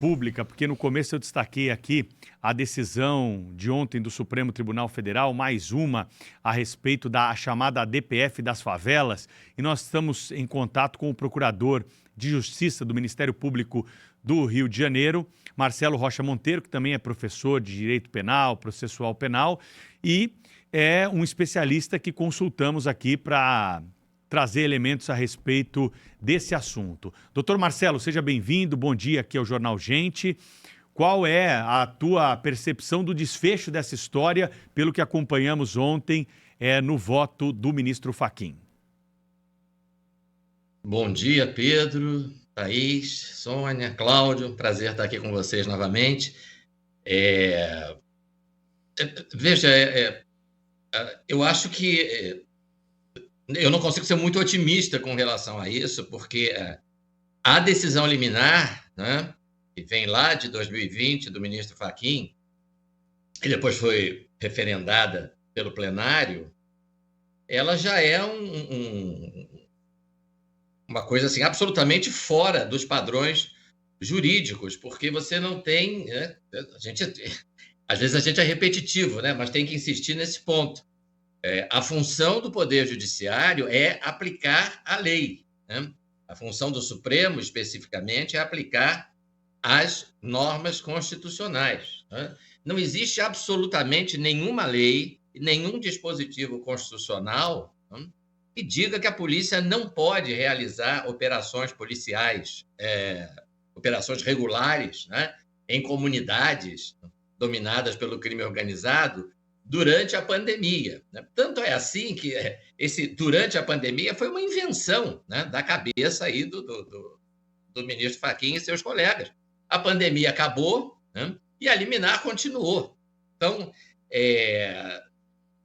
pública, porque no começo eu destaquei aqui a decisão de ontem do Supremo Tribunal Federal, mais uma a respeito da chamada DPF das favelas, e nós estamos em contato com o Procurador de Justiça do Ministério Público do Rio de Janeiro, Marcelo Rocha Monteiro, que também é professor de Direito Penal, Processual Penal, e é um especialista que consultamos aqui para trazer elementos a respeito desse assunto. Doutor Marcelo, seja bem-vindo, bom dia aqui ao Jornal Gente. Qual é a tua percepção do desfecho dessa história, pelo que acompanhamos ontem no voto do ministro Fachin? Bom dia, Pedro, Thaís, Sônia, Cláudio, prazer estar aqui com vocês novamente. Veja, eu acho que eu não consigo ser muito otimista com relação a isso, porque a decisão liminar, né, que vem lá de 2020 do ministro Fachin, e depois foi referendada pelo plenário, ela já é uma coisa assim, absolutamente fora dos padrões jurídicos, porque você não tem... Né, às vezes a gente é repetitivo, né, mas tem que insistir nesse ponto. A função do Poder Judiciário é aplicar a lei, né? A função do Supremo, especificamente, é aplicar as normas constitucionais, né? Não existe absolutamente nenhuma lei, nenhum dispositivo constitucional, né, que diga que a polícia não pode realizar operações policiais, operações regulares, né, em comunidades dominadas pelo crime organizado, durante a pandemia. Tanto é assim que esse durante a pandemia foi uma invenção, né, da cabeça aí do ministro Fachin e seus colegas. A pandemia acabou, né, e a liminar continuou. Então,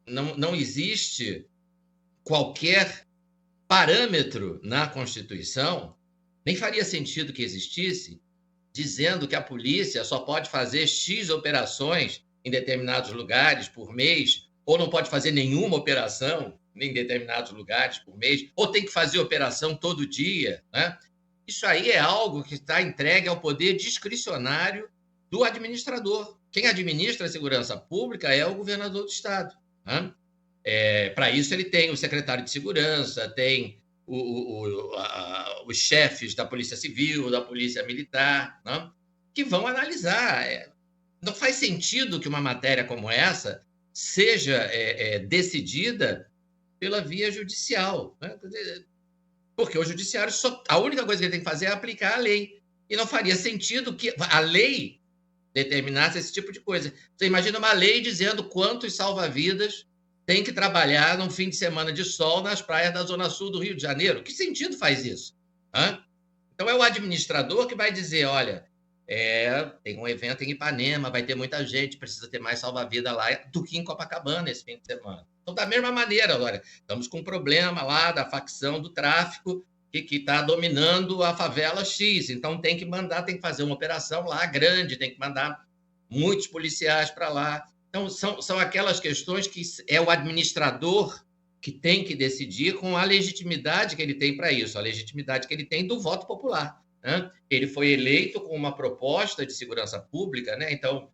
não existe qualquer parâmetro na Constituição, nem faria sentido que existisse, dizendo que a polícia só pode fazer X operações em determinados lugares por mês, ou não pode fazer nenhuma operação em determinados lugares por mês, ou tem que fazer operação todo dia, né? Isso aí é algo que está entregue ao poder discricionário do administrador. Quem administra a segurança pública é o governador do Estado, né? Para isso, ele tem o secretário de segurança, tem os chefes da Polícia Civil, da Polícia Militar, né, que vão analisar. Não faz sentido que uma matéria como essa seja decidida pela via judicial, né? Porque o judiciário a única coisa que ele tem que fazer é aplicar a lei. E não faria sentido que a lei determinasse esse tipo de coisa. Você imagina uma lei dizendo quantos salva-vidas tem que trabalhar num fim de semana de sol nas praias da Zona Sul do Rio de Janeiro. Que sentido faz isso? Então, é o administrador que vai dizer, olha, tem um evento em Ipanema, vai ter muita gente, precisa ter mais salva-vida lá do que em Copacabana esse fim de semana. Então, da mesma maneira, olha, estamos com um problema lá da facção do tráfico que está dominando a favela X, então tem que fazer uma operação lá grande, tem que mandar muitos policiais para lá. Então, são aquelas questões que é o administrador que tem que decidir com a legitimidade que ele tem para isso, a legitimidade que ele tem do voto popular, né? Ele foi eleito com uma proposta de segurança pública, né? Então,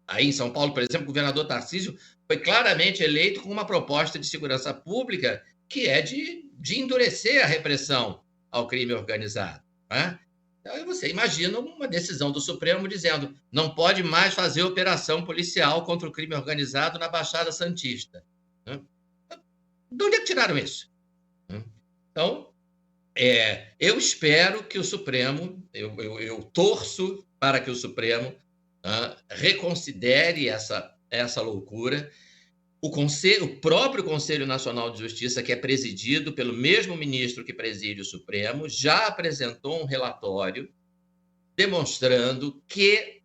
aí em São Paulo, por exemplo, o governador Tarcísio foi claramente eleito com uma proposta de segurança pública que é de endurecer a repressão ao crime organizado, né? Então, você imagina uma decisão do Supremo dizendo não pode mais fazer operação policial contra o crime organizado na Baixada Santista. De onde é que tiraram isso? Então, eu espero que o Supremo, eu torço para que o Supremo reconsidere essa loucura. O próprio Conselho Nacional de Justiça, que é presidido pelo mesmo ministro que preside o Supremo, já apresentou um relatório demonstrando que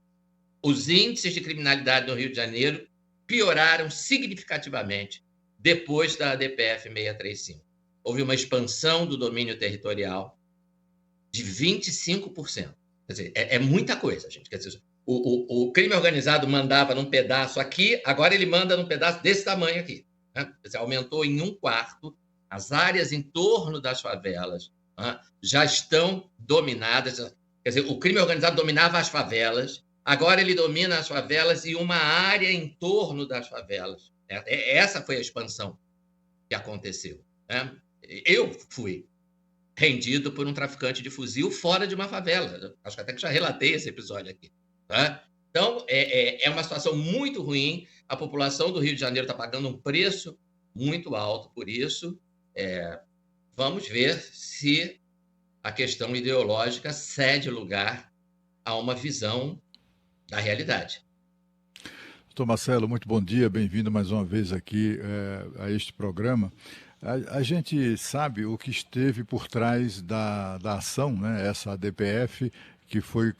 os índices de criminalidade no Rio de Janeiro pioraram significativamente depois da DPF 635. Houve uma expansão do domínio territorial de 25%. Quer dizer, é muita coisa, gente. Quer dizer, o crime organizado mandava num pedaço aqui, agora ele manda num pedaço desse tamanho aqui, né? Quer dizer, aumentou em 1/4. As áreas em torno das favelas, né, já estão dominadas. Quer dizer, o crime organizado dominava as favelas, agora ele domina as favelas e uma área em torno das favelas. Essa foi a expansão que aconteceu, né? Eu fui rendido por um traficante de fuzil fora de uma favela. Acho que até que já relatei esse episódio aqui. Tá? Então, é uma situação muito ruim. A população do Rio de Janeiro está pagando um preço muito alto por isso. Vamos ver se a questão ideológica cede lugar a uma visão da realidade. Doutor Marcelo, muito bom dia, bem-vindo mais uma vez aqui a este programa. A gente sabe o que esteve por trás da ação, né, essa ADPF, que foi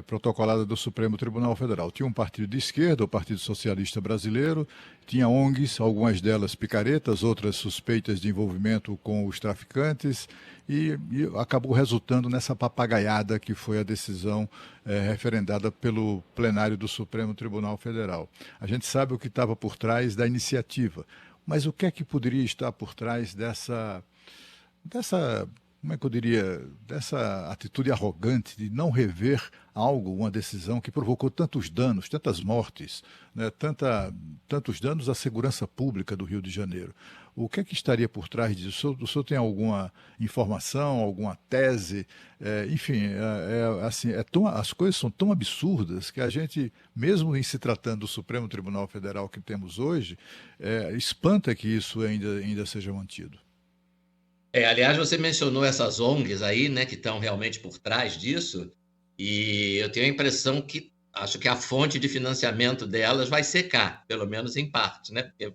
protocolada do Supremo Tribunal Federal. Tinha um partido de esquerda, o Partido Socialista Brasileiro, tinha ONGs, algumas delas picaretas, outras suspeitas de envolvimento com os traficantes, e acabou resultando nessa papagaiada que foi a decisão referendada pelo plenário do Supremo Tribunal Federal. A gente sabe o que estava por trás da iniciativa, mas o que é que poderia estar por trás dessa como é que eu diria, dessa atitude arrogante de não rever algo, uma decisão que provocou tantos danos, tantas mortes, né, tantos danos à segurança pública do Rio de Janeiro. O que é que estaria por trás disso? O senhor tem alguma informação, alguma tese? Enfim, as coisas são tão absurdas que a gente, mesmo em se tratando do Supremo Tribunal Federal que temos hoje, espanta que isso ainda seja mantido. Aliás, você mencionou essas ONGs aí, né, que estão realmente por trás disso, e eu tenho a impressão que acho que a fonte de financiamento delas vai secar, pelo menos em parte, né? Porque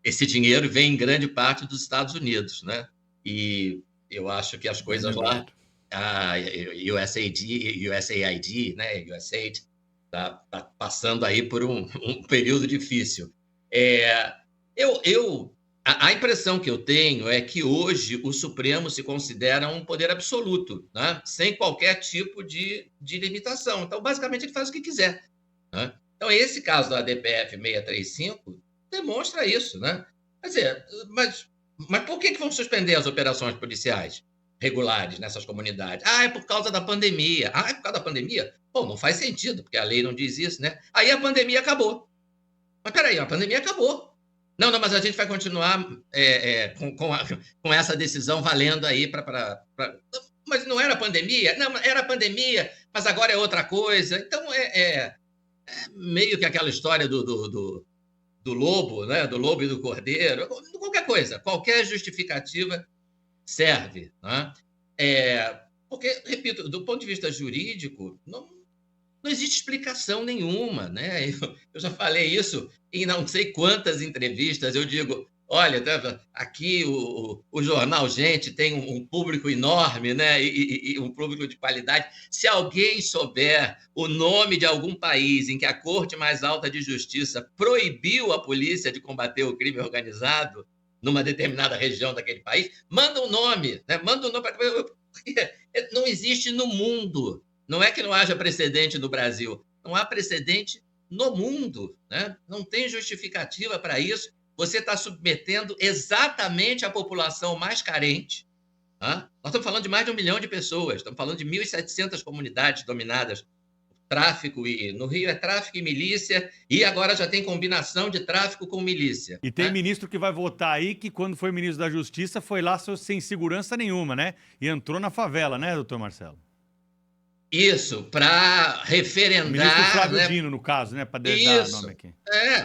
esse dinheiro vem em grande parte dos Estados Unidos, né? E eu acho que as coisas lá, a USAID, né, USAID, tá passando aí por um período difícil. A impressão que eu tenho é que hoje o Supremo se considera um poder absoluto, né? Sem qualquer tipo de limitação. Então, basicamente, ele faz o que quiser, né? Então, esse caso da ADPF 635 demonstra isso, né? Quer dizer, mas por que vão suspender as operações policiais regulares nessas comunidades? É por causa da pandemia. É por causa da pandemia? Bom, não faz sentido, porque a lei não diz isso, né? Aí a pandemia acabou. Mas peraí, a pandemia acabou. Não, mas a gente vai continuar com essa decisão valendo aí para. Mas não era pandemia? Não, era pandemia, mas agora é outra coisa. Então, meio que aquela história do lobo, né? Do lobo e do cordeiro. Qualquer coisa, qualquer justificativa serve, né? Porque, repito, do ponto de vista jurídico, não existe explicação nenhuma, né? Eu já falei isso em não sei quantas entrevistas. Eu digo, olha, aqui o jornal Gente tem um público enorme, né? E um público de qualidade. Se alguém souber o nome de algum país em que a Corte mais Alta de Justiça proibiu a polícia de combater o crime organizado numa determinada região daquele país, manda um nome, né? Manda um nome porque não existe no mundo. Não é que não haja precedente no Brasil, não há precedente no mundo, né? Não tem justificativa para isso. Você está submetendo exatamente a população mais carente. Nós estamos falando de mais de 1 milhão de pessoas, estamos falando de 1.700 comunidades dominadas por tráfico, e no Rio é tráfico e milícia, e agora já tem combinação de tráfico com milícia. E tem ministro que vai votar aí que, quando foi ministro da Justiça, foi lá sem segurança nenhuma, né? E entrou na favela, né, doutor Marcelo? Isso, para referendar... O ministro Flávio Dino, no caso, né? Para dar nome aqui.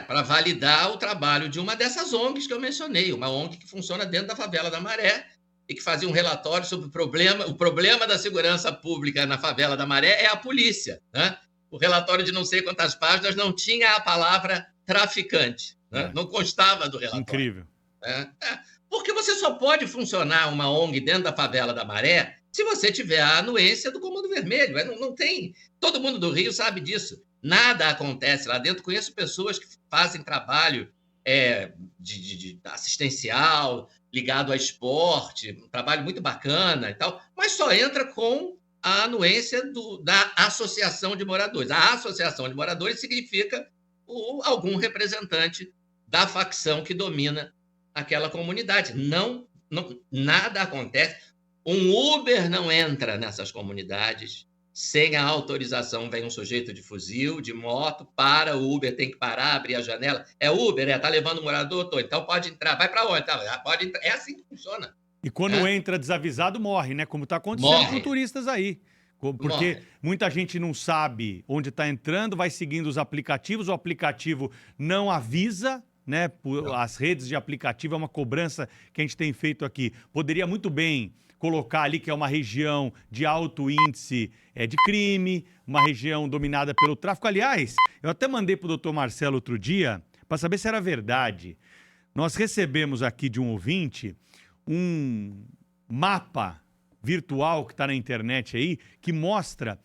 Para validar o trabalho de uma dessas ONGs que eu mencionei, uma ONG que funciona dentro da favela da Maré e que fazia um relatório sobre o problema da segurança pública na favela da Maré é a polícia, né? O relatório de não sei quantas páginas não tinha a palavra traficante, né? Não constava do relatório. Incrível. Porque você só pode funcionar uma ONG dentro da favela da Maré se você tiver a anuência do Comando Vermelho. Não tem. Todo mundo do Rio sabe disso. Nada acontece lá dentro. Conheço pessoas que fazem trabalho de assistencial, ligado a esporte, um trabalho muito bacana e tal, mas só entra com a anuência da Associação de Moradores. A Associação de Moradores significa algum representante da facção que domina aquela comunidade. Nada acontece. Um Uber não entra nessas comunidades sem a autorização, vem um sujeito de fuzil, de moto, para, o Uber tem que parar, abrir a janela. É Uber? Tá levando o morador? Tô. Então pode entrar. Vai para onde? Tá, pode entrar. É assim que funciona. E quando entra desavisado, morre, né? Como está acontecendo com turistas aí. Porque muita gente não sabe onde está entrando, vai seguindo os aplicativos, o aplicativo não avisa, né? As redes de aplicativo é uma cobrança que a gente tem feito aqui. Poderia muito bem colocar ali que é uma região de alto índice de crime, uma região dominada pelo tráfico. Aliás, eu até mandei para o doutor Marcelo outro dia para saber se era verdade. Nós recebemos aqui de um ouvinte um mapa virtual que está na internet aí, que mostra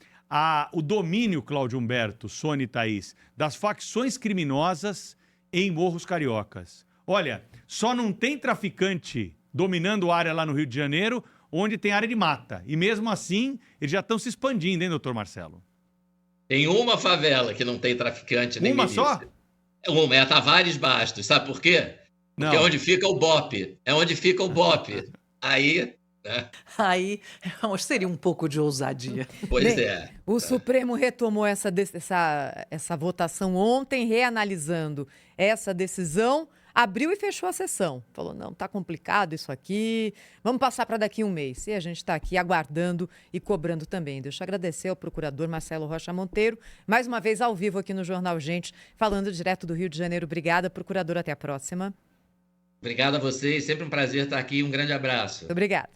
o domínio, Cláudio Humberto, Sônia e Thaís, das facções criminosas em Morros Cariocas. Olha, só não tem traficante dominando a área lá no Rio de Janeiro, onde tem área de mata. E mesmo assim, eles já estão se expandindo, hein, doutor Marcelo? Tem uma favela que não tem traficante nem milícia. Uma só? Uma, é a Tavares Bastos. Sabe por quê? Porque é onde fica o BOPE. É onde fica o BOPE. Aí... Aí seria um pouco de ousadia. Pois é. O Supremo retomou essa votação ontem, reanalisando essa decisão, abriu e fechou a sessão. Falou, não, tá complicado isso aqui, vamos passar para daqui um mês. E a gente está aqui aguardando e cobrando também. Deixa eu agradecer ao procurador Marcelo Rocha Monteiro, mais uma vez ao vivo aqui no Jornal Gente, falando direto do Rio de Janeiro. Obrigada, procurador, até a próxima. Obrigado a vocês, sempre um prazer estar aqui, um grande abraço. Obrigada.